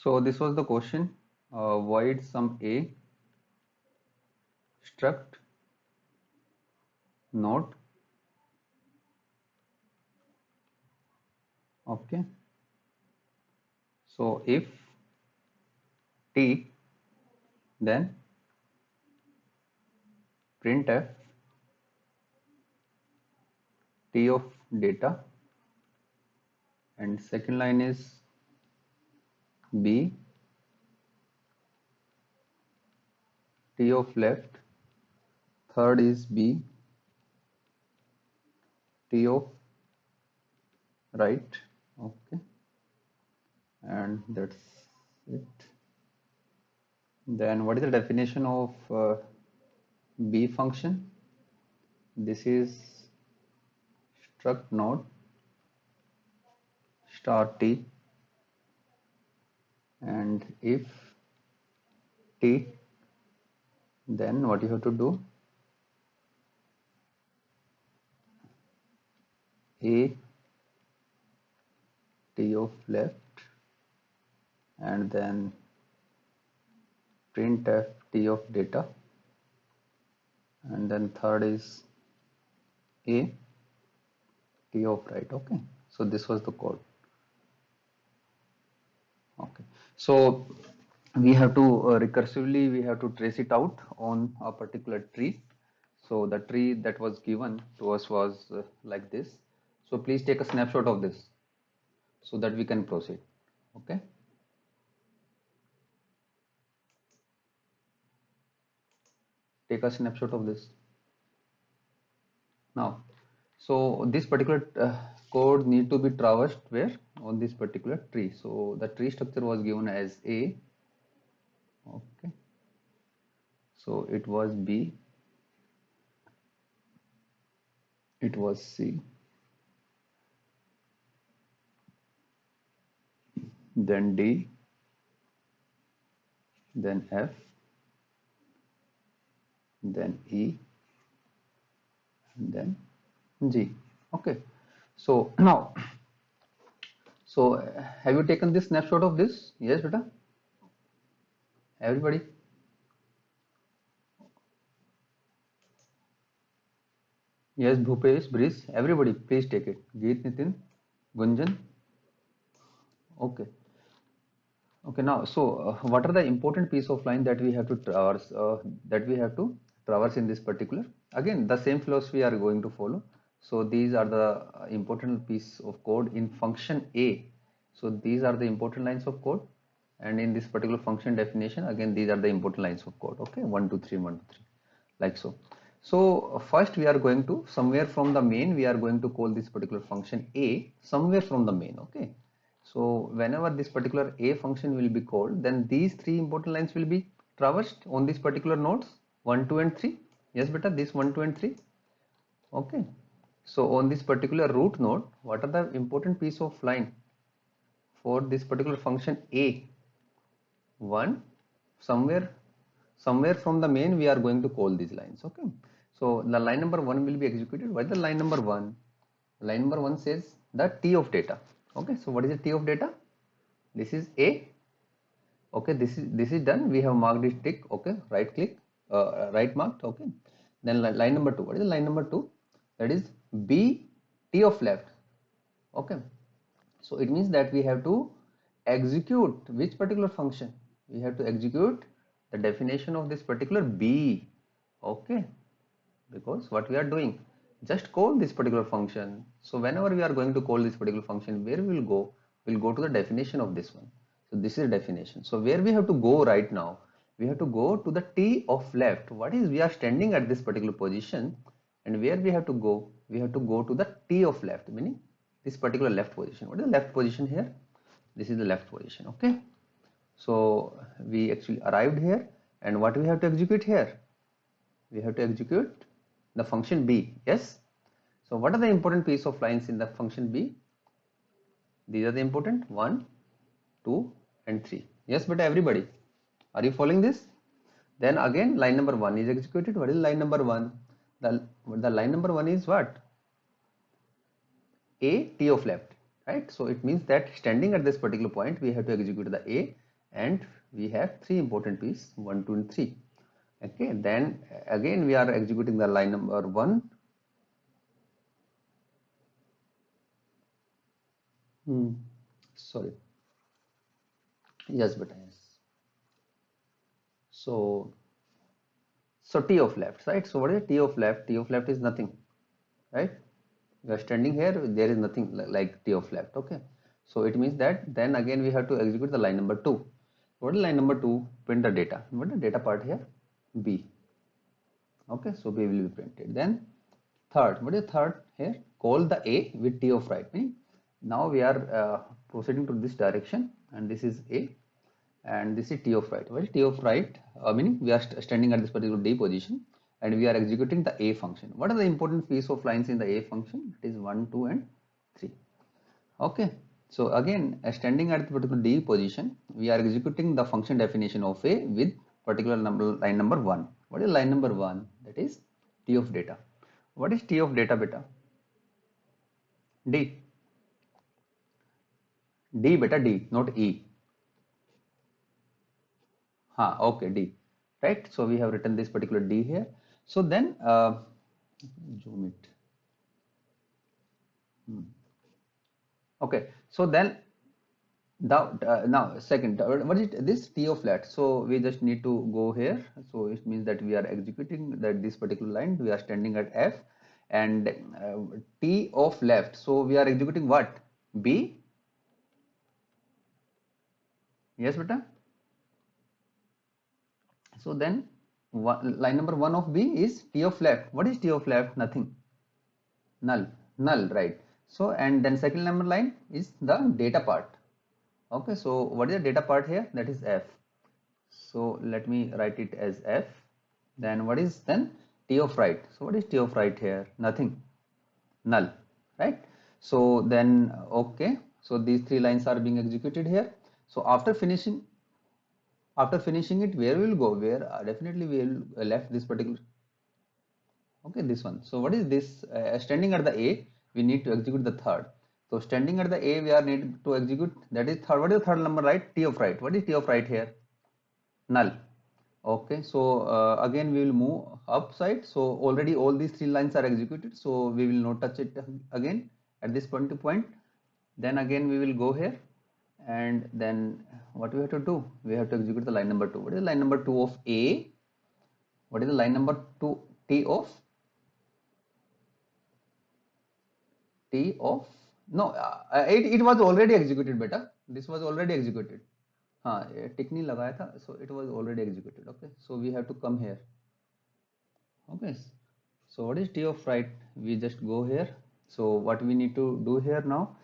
So this was the question. Void sum A struct node. Okay. So if T, then printf T of data, and second line is B T of left, third is B T of right. Okay, and that's it. Then what is the definition of B function? This is struct node star T, and if T, then what you have to do, A T of left, and then printf T of data, and then third is A T of right. Okay, so this was the code. Okay, so we have to recursively we have to trace it out on a particular tree. So the tree that was given to us was like this. So please take a snapshot of this so that we can proceed. Okay, take a snapshot of this now. So this particular code need to be traversed where on this particular tree. So the tree structure was given as A. Okay, so it was B, it was C, then D, then F, then E, and then G. Okay, so now, so have you taken this snapshot of this? Yes, beta. Everybody. Yes, Bhupesh, Brice, everybody, please take it. Geet, Nitin, Gunjan. Okay. Okay. Now, so what are the important piece of line that we have to traverse? In this particular. Again, the same philosophy we are going to follow. So these are the important piece of code in function A. So these are the important lines of code, and in this particular function definition, again these are the important lines of code. Okay, 1 2 3 1 2 3, like so. So first we are going to somewhere from the main we are going to call this particular function A somewhere from the main. Okay, so whenever this particular A function will be called, then these three important lines will be traversed on this particular nodes 1 2 and 3. Yes beta, this 1 2 and 3. Okay, so on this particular root node, what are the important piece of line for this particular function A? One, somewhere from the main we are going to call these lines. Okay, so the line number 1 will be executed. What is the line number 1? Line number 1 says the T of data. Okay, so what is the T of data? This is A. Okay, this is done. We have marked this tick. Okay, right click, right marked. Okay, then line number 2. What is the line number 2? That is B T of left. Okay, so it means that we have to execute which particular function? We have to execute the definition of this particular B. Okay, because what we are doing, just call this particular function. So whenever we are going to call this particular function, where we will go? We'll go to the definition of this one. So this is definition. So where we have to go right now? We have to go to the T of left. What is, we are standing at this particular position, and where we have to go? We have to go to the T of left, meaning this particular left position. What is the left position here? This is the left position. Okay, so we actually arrived here, and what we have to execute here? We have to execute the function B. Yes, so what are the important piece of lines in the function B? These are the important 1 2 and 3. Yes, but everybody, are you following this? Then again line number 1 is executed. What is line number 1? The line number 1 is what? A T of left, right? So it means that standing at this particular point we have to execute the A, and we have three important pieces 1, 2 and 3. Okay, then again we are executing the line number 1. Sorry, yes, but yes. So T of left, right? So what is T of left? T of left is nothing, right? We are standing here, there is nothing like T of left. Okay, so it means that then again we have to execute the line number 2. What is line number 2? Print the data. What is the data part here? B. Okay, so B will be printed. Then third, what is third here? Call the A with T of right. Now we are proceeding to this direction, and this is A, and this is T of right. What is T of right? Meaning we are standing at this particular D position, and we are executing the A function. What are the important piece of lines in the A function? It is 1, 2 and 3. Okay, so again standing at the particular D position, we are executing the function definition of A with particular line number 1. What is line number 1? That is T of data. What is T of data, beta? D. D, beta, D, not E. Okay, D, right? So we have written this particular D here. So then zoom it. Okay, so then now second, what is this T of left? So we just need to go here. So it means that we are executing that this particular line. We are standing at F, and T of left. So we are executing what? B. Yes, beta. So then line number 1 of B is T of left. What is T of left? Nothing. Null, right? So and then second number line is the data part. Okay, so what is the data part here? That is F. So let me write it as F. Then what is then T of right? So what is T of right here? Nothing. Null, right? So then okay, so these three lines are being executed here. So after finishing it, where we will go? Where definitely we will left this particular. Okay, this one. So what is this? Standing at the A, we need to execute the third. So standing at the A, we are needed to execute, that is third. What is the third number, right? T of right. What is T of right here? Null. Okay, so again we will move upside. So already all these three lines are executed, so we will not touch it again at this point to point. Then again we will go here, and then what we have to do? We have to execute the line number 2. What is line number 2 of A? What is the line number 2? T of no, it was already executed, beta. This was already executed. टिक नहीं लगाया था, so it was already executed. Okay, so we have to come here. Okay, so what is T of right? We just go here. So what we need to do here now?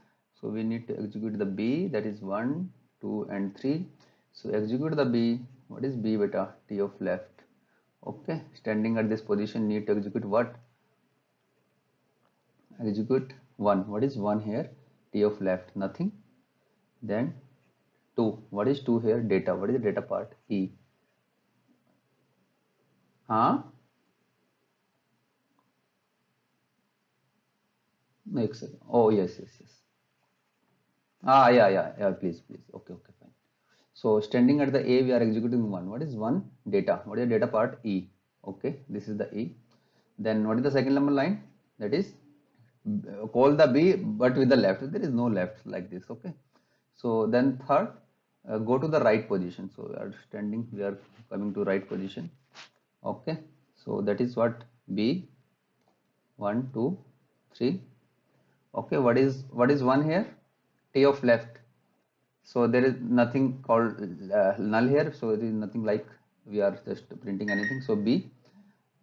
So we need to execute the B, that is 1, 2 and 3. So execute the B. What is B, beta? T of left. Okay, standing at this position, need to execute what? Execute 1. What is 1 here? T of left, nothing. Then 2. What is 2 here? Data. What is the data part? E. Next. Oh, yes. Yeah, please. Okay, fine. So standing at the A, we are executing 1. What is 1? Data. What is the data part? E. Okay, this is the E. Then what is the second number line? That is call the B, but with the left. There is no left like this. Okay. So then third, go to the right position. So we are standing, we are coming to right position. Okay. So that is what B. 1, 2, 3. Okay. What is 1 here? T of left. So there is nothing called null here. So it is nothing like we are just printing anything. So B.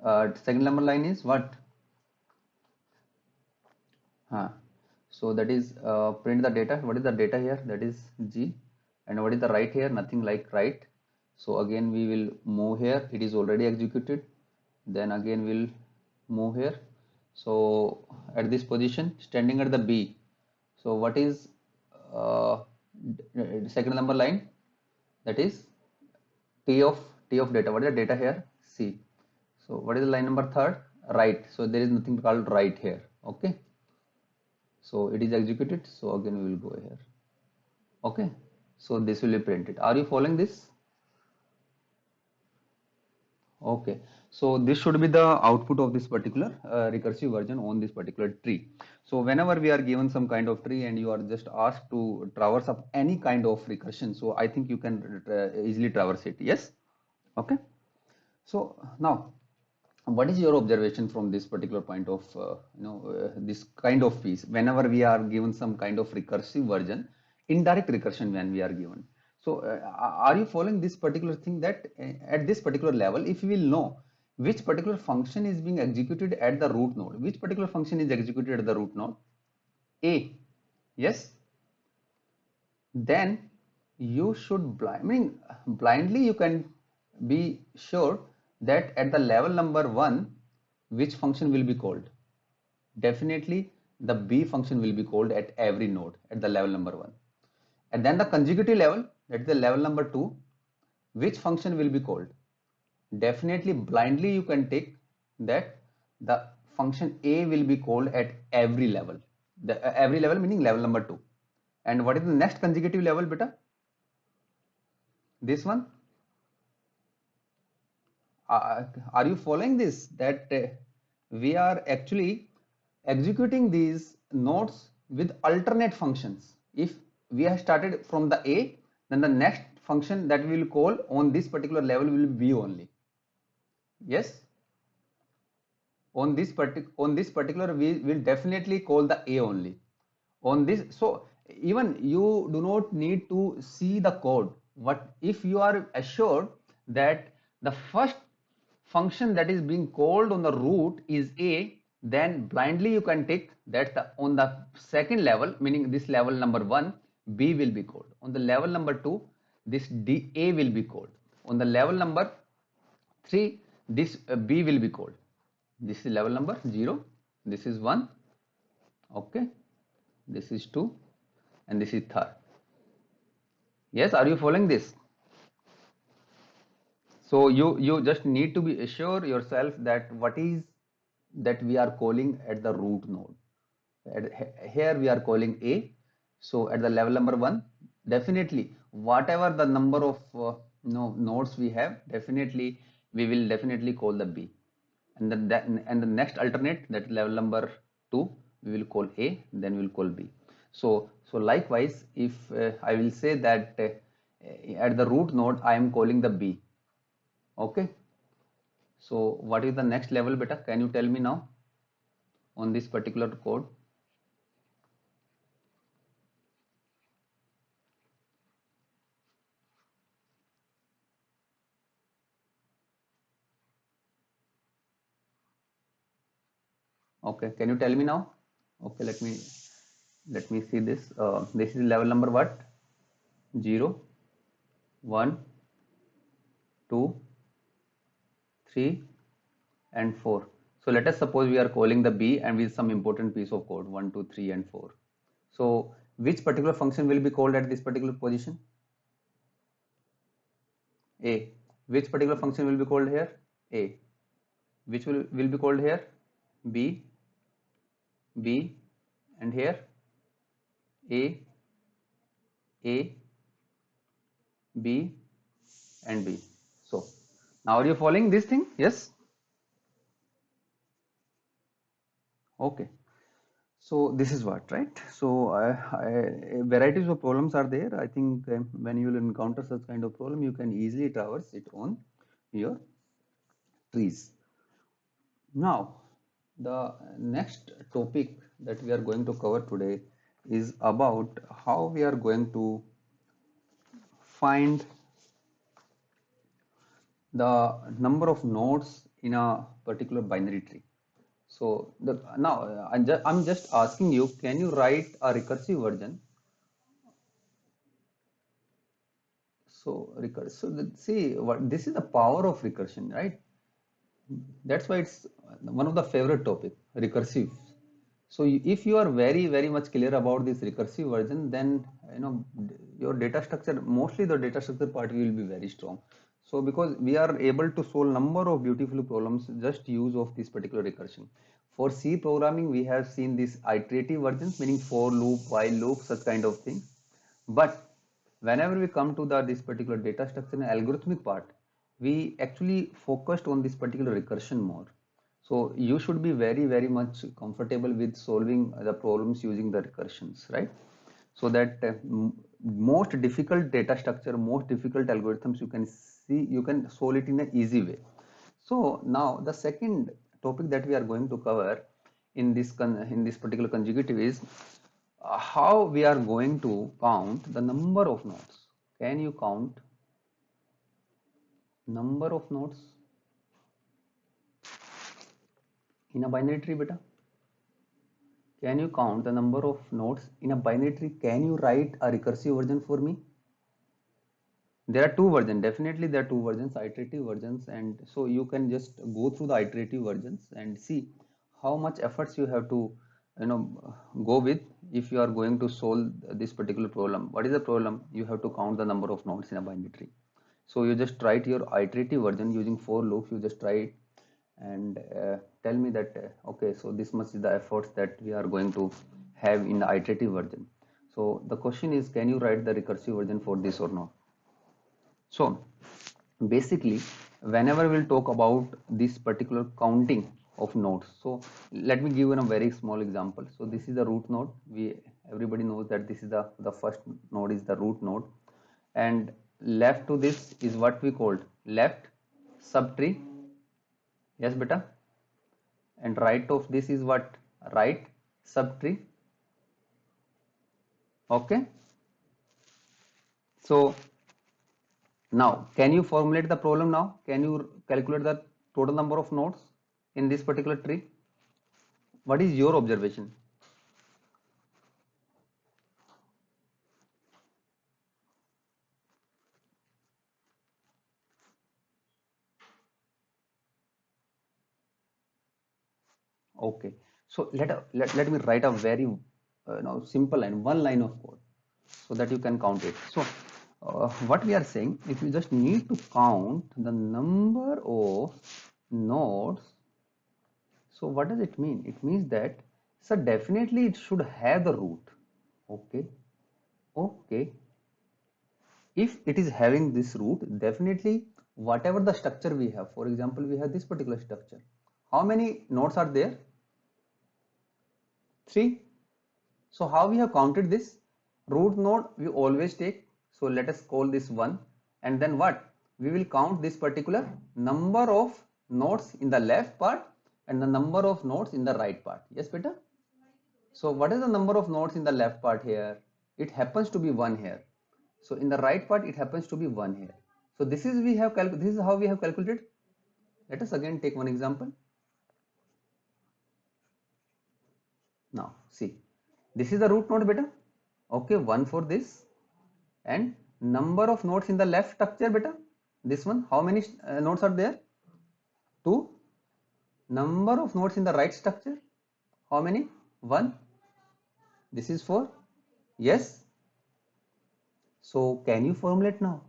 Second number line is what? So that is print the data. What is the data here? That is G. And what is the right here? Nothing like right. So again we will move here. It is already executed. Then again we'll move here. So at this position, standing at the B. So what is second number line? That is T of data. What is the data here? C. So what is the line number third? Right. So there is nothing called right here. Okay. So it is executed. So again we will go here. Okay. So this will be printed. Are you following this? Okay, so this should be the output of this particular recursive version on this particular tree. So whenever we are given some kind of tree and you are just asked to traverse up any kind of recursion, so I think you can easily traverse it. Yes. Okay. So now, what is your observation from this particular point of this kind of piece? Whenever we are given some kind of recursive version, indirect recursion when we are given. So are you following this particular thing that at this particular level, if we will know which particular function is being executed at the root node, which particular function is executed at the root node, A, yes, then you should blindly you can be sure that at the level number 1 which function will be called. Definitely the B function will be called at every node at the level number 1, and then the consecutive level, at the level number 2, which function will be called. Definitely blindly you can take that the function A will be called at every level, every level meaning level number 2. And what is the next consecutive level, beta? This one. Are you following this, that we are actually executing these nodes with alternate functions? If we have started from the A, then the next function that we will call on this particular level will be B only. Yes, on this particular we will definitely call the A only on this. So even you do not need to see the code. What if you are assured that the first function that is being called on the root is A, then blindly you can take that on the second level, meaning this level number 1, B will be called. On the level number 2, this A will be called. On the level number 3, this B will be called. This is level number 0, this is 1, okay, this is 2, and this is 3rd. Yes, are you following this? So you just need to be assure yourself that what is that we are calling at the root node. Here we are calling A. So at the level number 1, definitely whatever the number of nodes we have, definitely we will definitely call the B. And the next alternate, that level number 2, we will call A, then we will call B. So likewise, if I will say that at the root node I am calling the B. Okay, so what is the next level, beta? Can you tell me now on this particular code? Okay, can you tell me now? Okay, let me see this. This is level number what? 0, 1, 2, 3, and 4. So let us suppose we are calling the B and with some important piece of code 1, 2, 3, and 4. So which particular function will be called at this particular position? A. Which particular function will be called here? A. Which will be called here? B, B, and here A, A, B, and B. So now are you following this thing? Yes. Okay. So this is what, right? So varieties of problems are there. I think when you will encounter such kind of problem, you can easily traverse it on your trees. Now, the next topic that we are going to cover today is about how we are going to find the number of nodes in a particular binary tree. So now I'm just asking you, can you write a recursive version? So see what this is the power of recursion, right? That's why it's one of the favorite topic, recursive. So if you are very much clear about this recursive version, then your data structure, mostly the data structure part will be very strong. So because we are able to solve number of beautiful problems just use of this particular recursion. For C programming, we have seen this iterative versions, meaning for loop, while loop, such kind of things. But whenever we come to this particular data structure and algorithmic part, we actually focused on this particular recursion more. So you should be very much comfortable with solving the problems using the recursions, right? So that most difficult data structure, most difficult algorithms, you can see, you can solve it in an easy way. So now the second topic that we are going to cover in this particular consecutive is how we are going to count the number of nodes. Can you count number of nodes in a binary tree, beta? Can you count the number of nodes in a binary tree? Can you write a recursive version for me? There are two versions, definitely there are two versions, iterative versions, and so you can just go through the iterative versions and see how much efforts you have to go with if you are going to solve this particular problem. What is the problem? You have to count the number of nodes in a binary tree. So you just write your iterative version using for loops, you just try it and tell me that okay, so this much is the efforts that we are going to have in the iterative version. So the question is, can you write the recursive version for this or not? So basically, whenever we'll talk about this particular counting of nodes, so let me give you a very small example. So this is the root node. Everybody knows that this is the first node is the root node, and left to this is what we called left subtree. Yes, beta. And right of this is what? Right subtree. Okay. So now, can you formulate the problem now? Can you calculate the total number of nodes in this particular tree? What is your observation? Okay, so let me write a very simple line, one line of code, so that you can count it. So what we are saying, if you just need to count the number of nodes, so what does it mean? It means that, so definitely it should have the root. Okay, okay. If it is having this root, definitely whatever the structure we have, for example, we have this particular structure. How many nodes are there? 3. So how we have counted this? Root node we always take. So let us call this 1. And then what? We will count this particular number of nodes in the left part and the number of nodes in the right part. Yes, beta? So what is the number of nodes in the left part here? It happens to be 1 here. So in the right part, it happens to be 1 here. So this is how we have calculated. Let us again take one example. Now see, this is the root node, beta. Okay, 1 for this, and number of nodes in the left structure, beta. This one, how many nodes are there? 2. Number of nodes in the right structure, how many? 1. This is 4. Yes. So can you formulate now?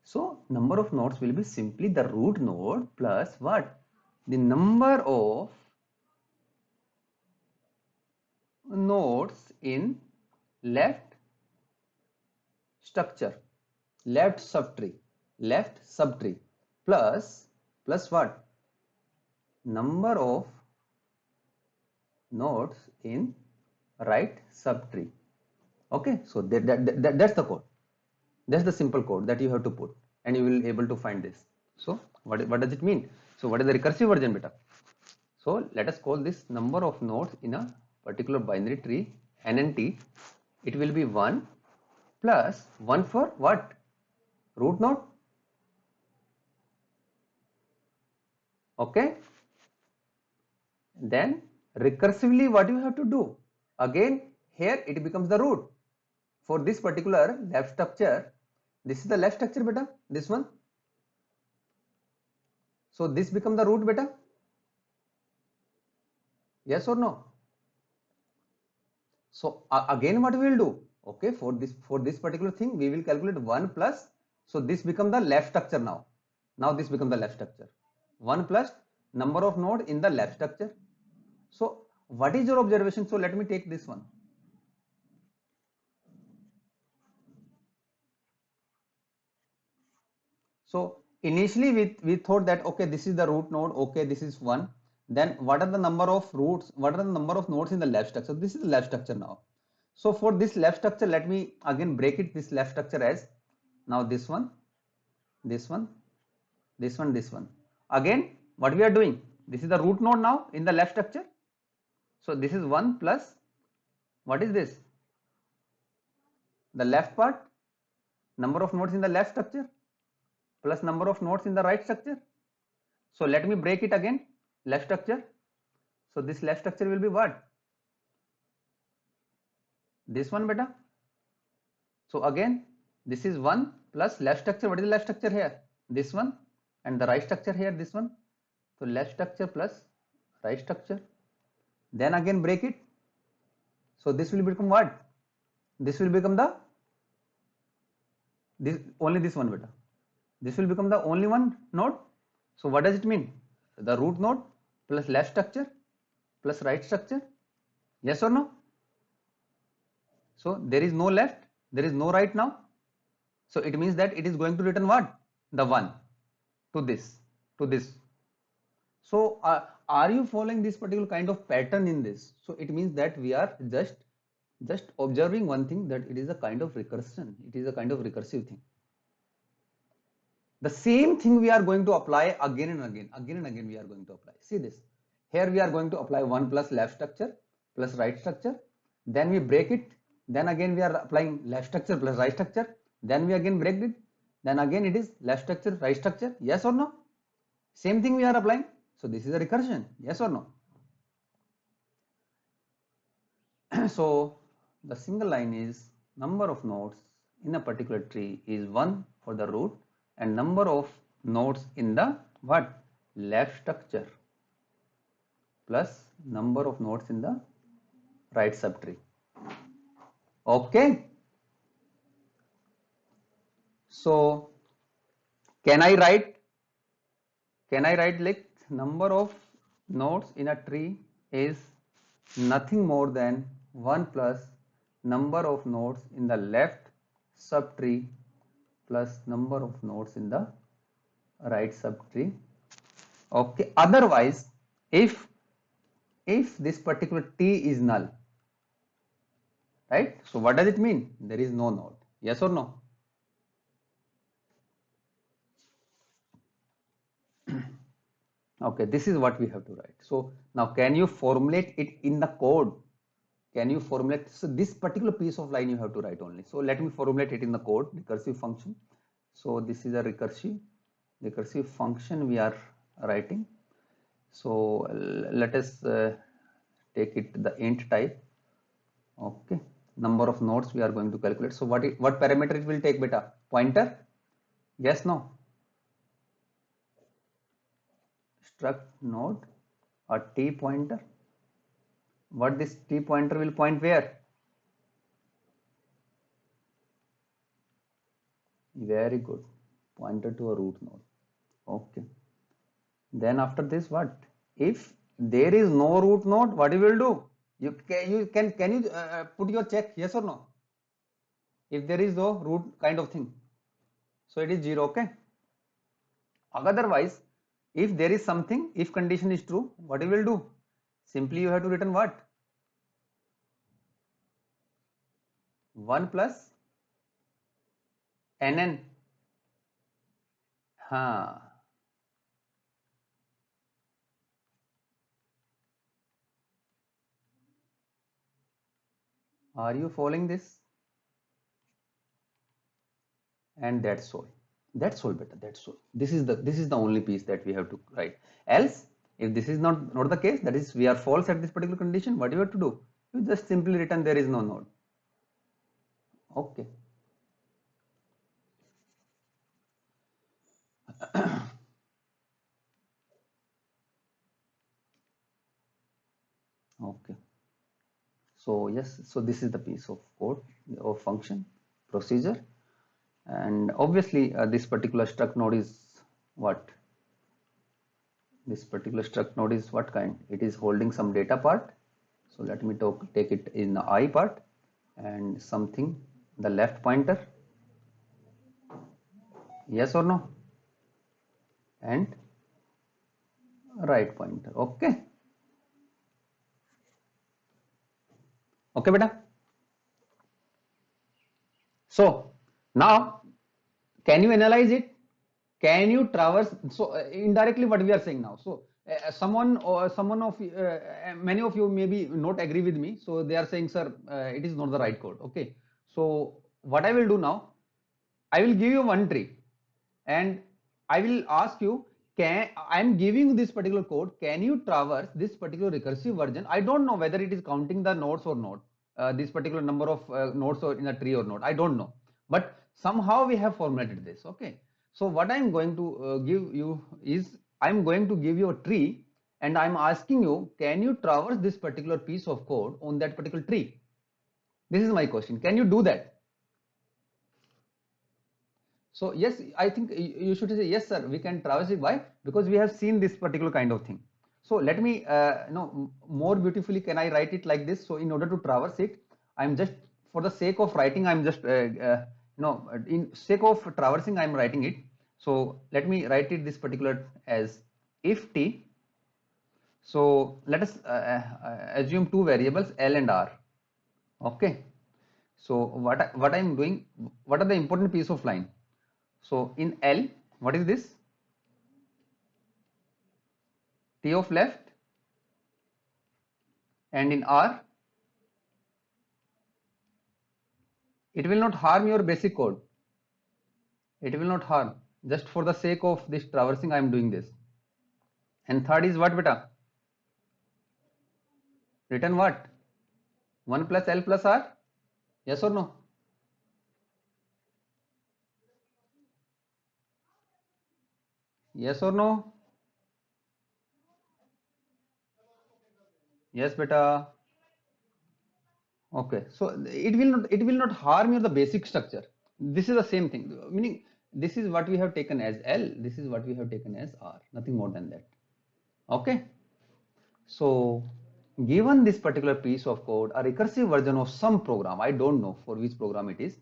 So number of nodes will be simply the root node plus what? The number of nodes in left structure, left subtree plus what? Number of nodes in right subtree. Okay, so that's the code. That's the simple code that you have to put, and you will be able to find this. So what does it mean? So what is the recursive version, beta? So let us call this number of nodes in a particular binary tree, NNT. It will be 1 plus 1 for what? Root node. Okay. Then recursively what you have to do? Again, here it becomes the root. For this particular left structure, this is the left structure, beta, this one. So this becomes the root, beta. Yes or no? So again what we will do? Okay, for this particular thing, we will calculate 1 plus. So this becomes the left structure now. Now this becomes the left structure. 1 plus number of node in the left structure. So what is your observation? So let me take this one. So initially we thought that, okay, this is the root node, okay, this is 1. Then what are the number of roots, what are the number of nodes in the left structure? This is the left structure now. So for this left structure, let me again break it, this left structure as, now this one, this one, this one, this one. Again, what we are doing, this is the root node now in the left structure. So this is 1 plus, what is this? The left part, number of nodes in the left structure, plus number of nodes in the right structure. So let me break it again, left structure. So this left structure will be what? This one, beta. So again, this is 1 plus left structure. What is the left structure here? This one. And the right structure here, this one. So left structure plus right structure. Then again break it. So this will become what? This will become the, only this one, beta. This will become the only one node. So what does it mean? The root node plus left structure plus right structure. Yes or no? So there is no left, there is no right now. So it means that it is going to return what? The 1 to this, to this. So are you following this particular kind of pattern in this? So it means that we are just observing one thing, that it is a kind of recursion. It is a kind of recursive thing. The same thing we are going to apply again and again we are going to apply. See this. Here we are going to apply 1 plus left structure plus right structure. Then we break it. Then again we are applying left structure plus right structure. Then we again break it. Then again it is left structure, right structure. Yes or no? Same thing we are applying. So this is a recursion. Yes or no? So the single line is, number of nodes in a particular tree is 1 for the root and number of nodes in the what? Left structure plus number of nodes in the right subtree. Okay. So can I write like number of nodes in a tree is nothing more than 1 plus number of nodes in the left subtree plus number of nodes in the right subtree. Okay. Otherwise, if this particular T is null, right? So what does it mean? There is no node. Yes or no? Okay, this is what we have to write. So now can you formulate it in the code? Can you formulate, so this particular piece of line you have to write only. So let me formulate it in the code, recursive function. So this is a recursive function we are writing. So let us take it the int type. Okay, number of nodes we are going to calculate. So what parameter it will take, beta? Pointer? Yes, no? Struct node or T pointer. What this T pointer will point where? Very good. Pointer to a root node. Okay. Then after this, what? If there is no root node, what you will do? Can you put your check, yes or no? If there is no root kind of thing, so it is 0. Okay. Otherwise, if there is something, if condition is true, what you will do? Simply you have to return what? 1 plus nn. Are you following this? And that's all. That's all, better. That's all. This is the only piece that we have to write. Else, if this is not the case, that is we are false at this particular condition, what you have to do? You just simply return there is no node. Okay. Okay. So yes, so this is the piece of code of function procedure, and obviously this particular struct node is what? This particular struct node is what kind? It is holding some data part. So let me take it in the I part and something the left pointer. Yes or no? and right pointer. Okay, okay beta. So now can you analyze it? Can you traverse? So indirectly what we are saying now. So someone of many of you maybe not agree with me, so they are saying, sir, it is not the right code. Okay, so what I will do now, I will give you one tree and I will ask you, can I am giving you this particular code, can you traverse this particular recursive version? I don't know whether it is counting the nodes or not, this particular number of nodes or in a tree or not, I don't know, but somehow we have formulated this. Okay, so what I'm going to give you is, I'm going to give you a tree and I'm asking you, can you traverse this particular piece of code on that particular tree? This is my question. Can you do that? So yes, I think you should say yes, sir. We can traverse it. Why? Because we have seen this particular kind of thing. So let me more beautifully. Can I write it like this? So in order to traverse it, I'm just, for the sake of writing, I'm just in sake of traversing, I'm writing it. So let me write it this particular as if t. So let us assume two variables L and R. Okay. So what I'm doing? What are the important piece of line? So in L, what is this? T of left, and in R, it will not harm your basic code. It will not harm. Just for the sake of this traversing, I am doing this. And third is what, beta? Written what? 1 plus L plus R? Yes or no? Yes or no? Yes, beta. Okay, so it will not harm you the basic structure. This is the same thing, meaning this is what we have taken as L, this is what we have taken as R, nothing more than that. Okay, so given this particular piece of code, a recursive version of some program, I don't know for which program it is,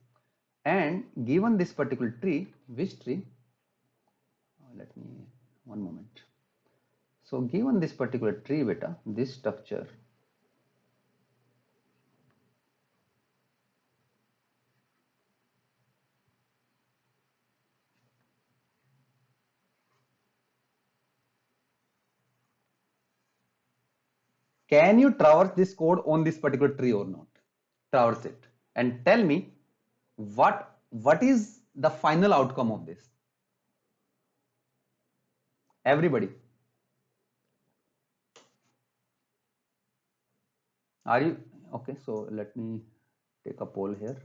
and given this particular tree, which tree? Let me, one moment. So given this particular tree, beta, this structure, can you traverse this code on this particular tree or not? Traverse it and tell me what is the final outcome of this. Everybody, are you okay? So let me take a poll here.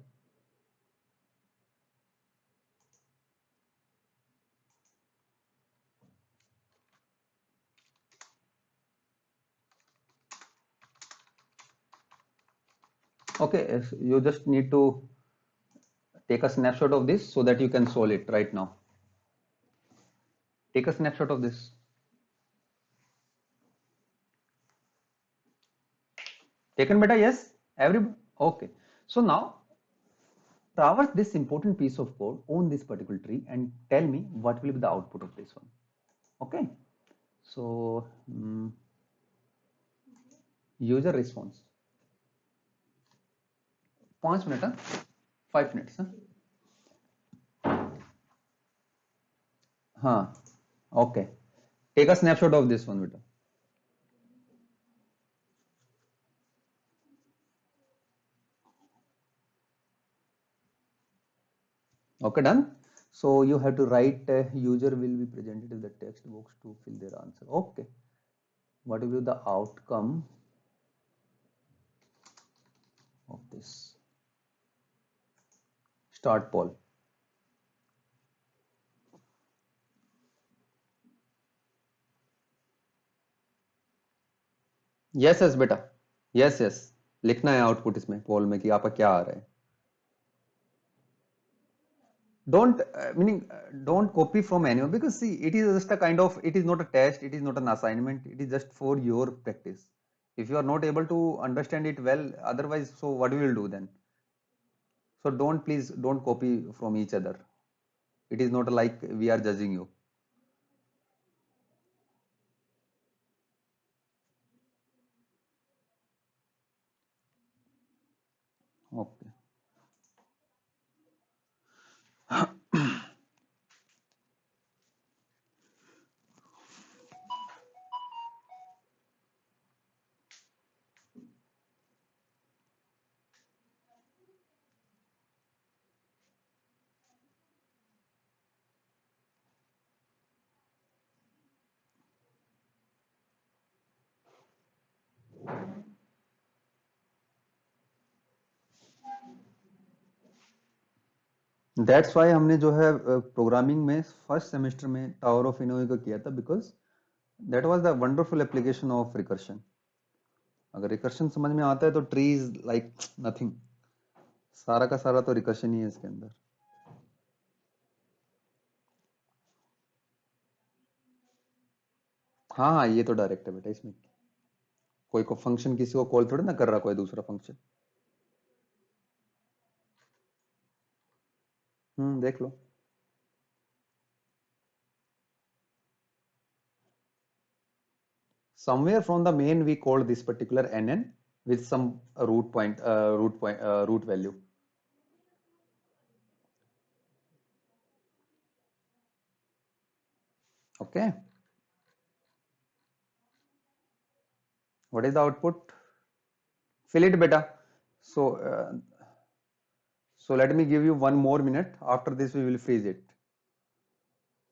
Okay, you just need to take a snapshot of this so that you can solve it right now. Take a snapshot of this. Taken, beta? Yes, everybody. Okay, so now traverse this important piece of code on this particular tree and tell me what will be the output of this one. Okay, so user response. 5 minutes, 5 minutes. Huh? Okay. Take a snapshot of this one, beta. Okay, done. So you have to write user will be presented in the text box to fill their answer. Okay. What will be the outcome of this? Start poll. Yes, yes, बेटा. Yes, yes. लिखना है output इसमें पोल में कि आपका क्या आ रहा है. Don't don't copy from anyone, because see, it is just a kind of, it is not a test, it is not an assignment, it is just for your practice. If you are not able to understand it well, otherwise, so what we will do then? So please don't copy from each other. It is not like we are judging you. That's why हमने जो है programming में first semester में tower of इनोवे को किया था, because that was the wonderful application of recursion. अगर recursion समझ में आता है तो ट्री इज लाइक नथिंग. सारा का सारा तो रिकर्शन ही है इसके अंदर. हाँ हाँ, ये तो डायरेक्ट है बेटा. इसमें कोई को फंक्शन किसी को कॉल थोड़ी ना कर रहा कोई दूसरा फंक्शन. देख लो. Somewhere from the main we called this particular nn with some root value. Okay. What is the output? Fill it beta. So let me give you 1 more minute. After this we will freeze it.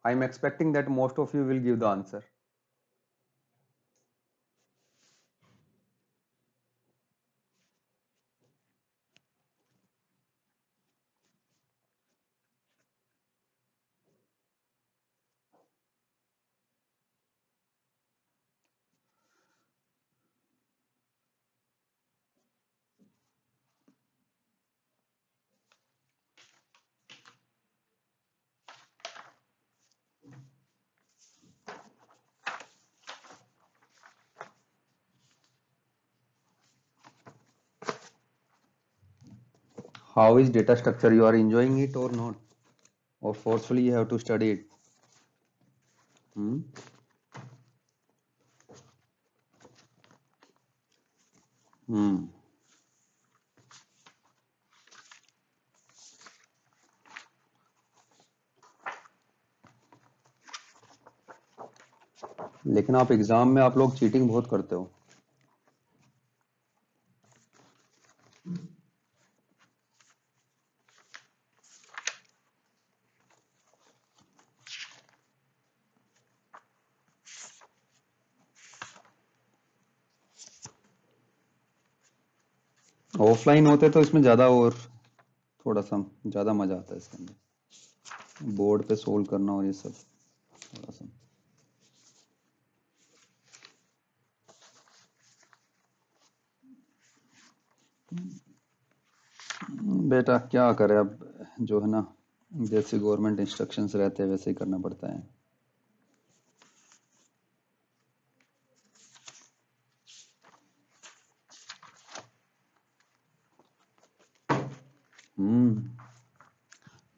I am expecting that most of you will give the answer. How is data structure? You are enjoying it or not? Or forcefully you have to study it? Hmm? Hmm. लेकिन आप exam में आप लोग cheating बहुत करते हो. Offline होते तो इसमें ज्यादा और थोड़ा सा ज्यादा मजा आता है इसके अंदर. बोर्ड पे सोल्व करना और ये सब थोड़ा सा. बेटा क्या करे अब, जो है ना, जैसे गवर्नमेंट इंस्ट्रक्शंस रहते हैं वैसे ही करना पड़ता है.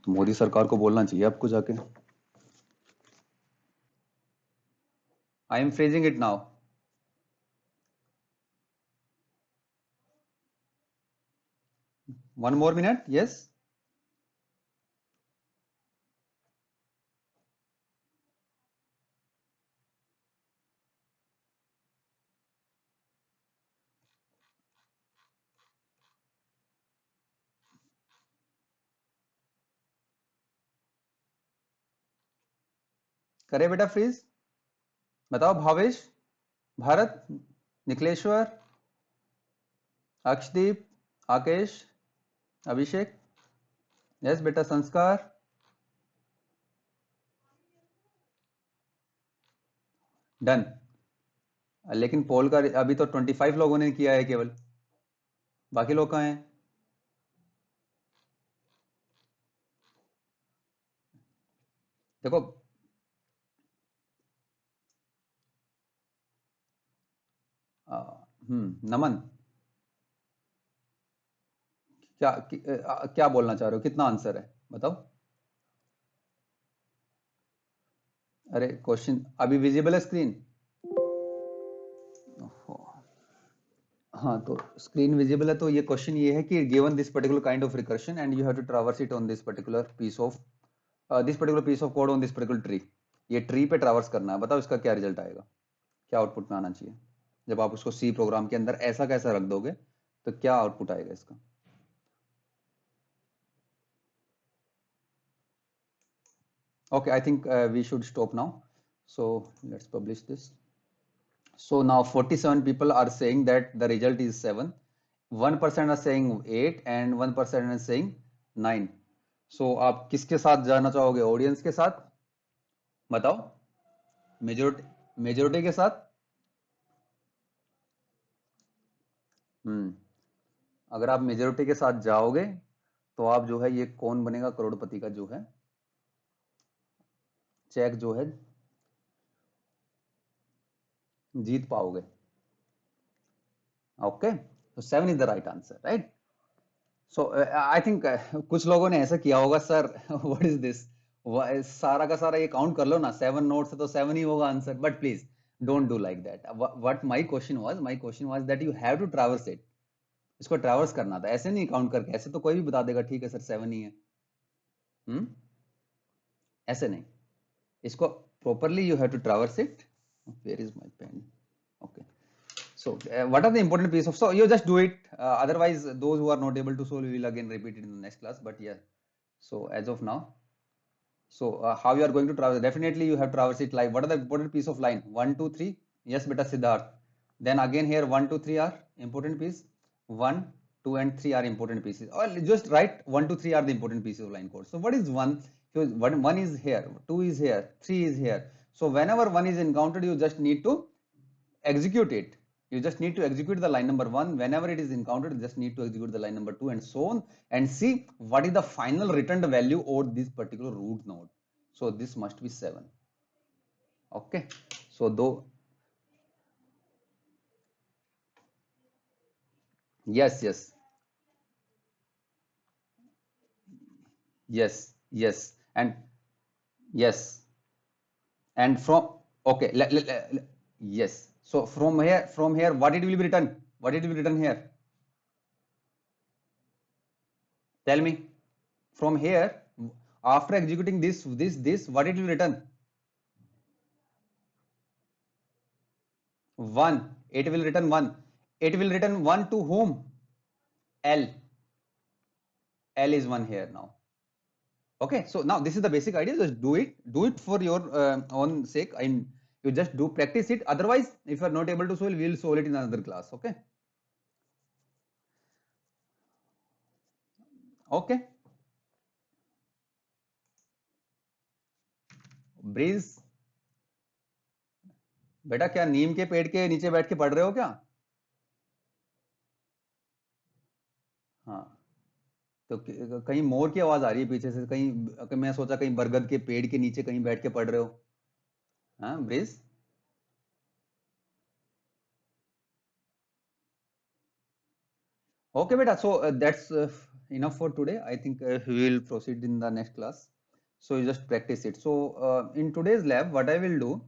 तो मोदी सरकार को बोलना चाहिए आपको जाके. I am freezing it now. One more minute. Yes. करे बेटा फ्रीज. बताओ भावेश, भारत, निखिलेश्वर, अक्षदीप, आकेश, अभिषेक. यस बेटा. संस्कार. डन. लेकिन पोल का अभी तो 25 लोगों ने किया है केवल. बाकी लोग कहाँ हैं? देखो. नमन, क्या बोलना चाह रहे हो? कितना आंसर है बताओ. अरे क्वेश्चन अभी विजिबल है स्क्रीन? हाँ, तो स्क्रीन विजिबल है. तो ये क्वेश्चन ये है कि given this particular kind of recursion and you have to traverse it on this particular piece of code on this particular tree. ये ट्री पे ट्रैवर्स करना है. बताओ इसका क्या रिजल्ट आएगा, क्या आउटपुट में आना चाहिए जब आप उसको सी प्रोग्राम के अंदर ऐसा कैसा रख दोगे तो क्या आउटपुट आएगा इसका. Okay, I think we should stop now. So let's publish this. So now 47 people are saying that the result is 7. 1% are saying 8 and 1% is saying 9. सो आप किसके साथ जाना चाहोगे, ऑडियंस के साथ? बताओ। मेजोरिटी के साथ। हम्म। अगर आप मेजोरिटी के साथ जाओगे तो आप जो है ये कौन बनेगा करोड़पति का जो है चेक जो है जीत पाओगे। ओके, तो 7 is the right answer, right? So I think कुछ लोगों ने ऐसा किया होगा, सर व्हाट इज दिस, सारा का सारा ये काउंट कर लो ना, 7 नोट्स है तो 7 ही होगा answer, but please don't do like that. What my question was that you have to traverse it. इसको ट्रैवर्स करना था, ऐसे नहीं काउंट करके, ऐसे तो कोई भी बता देगा ठीक है सर 7 ही है। हम्म। ऐसे नहीं, इसको properly you have to traverse it. Where is my pen? Okay. So what are the important piece of, so you just do it, otherwise those who are not able to solve we will again repeat it in the next class, but yeah. So as of now, so how you are going to traverse, definitely you have to traverse it like what are the important piece of line, 1 2 3. Yes beta Siddharth. Then again here 1 2 3 are important piece, 1 2 and 3 are important pieces, or just write 1 2 3 are the important pieces of line code. So what is 1? So 1 is here, 2 is here, 3 is here. So whenever 1 is encountered you just need to execute it. You just need to execute the line number 1. Whenever it is encountered, you just need to execute the line number 2 and so on, and see what is the final returned value over this particular root node. So this must be 7. Okay. So though, yes, yes, yes, yes, and yes, and from, okay, yes. So from here, what it will be written? What it will be written here? Tell me. From here, after executing this, what it will return? 1. It will return 1. It will return 1 to whom? L. L is 1 here now. Okay, so now this is the basic idea. Just do it for your own sake, and you just do practice it. Otherwise, if you are not able to solve, we will solve it in another class. Okay. Okay. Breeze, बेटा क्या नीम के पेड़ के नीचे बैठ के पढ़ रहे हो क्या? हाँ, तो कहीं मोर की आवाज आ रही है पीछे से, कहीं मैं सोचा कहीं बरगद के पेड़ के नीचे कहीं बैठ के पढ़ रहे हो। हाँ bridge. Okay, beta. So that's enough for today. I think we will proceed in the next class. So you just practice it. So in today's lab, what I will do,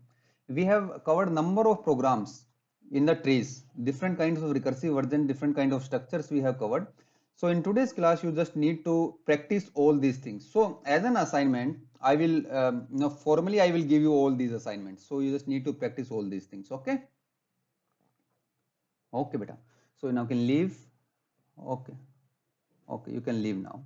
we have covered number of programs in the trees, different kinds of recursive version, different kind of structures we have covered. So in today's class, you just need to practice all these things. So as an assignment, I will, formally I will give you all these assignments. So you just need to practice all these things. Okay. Okay, beta. So now you can leave. Okay. Okay, you can leave now.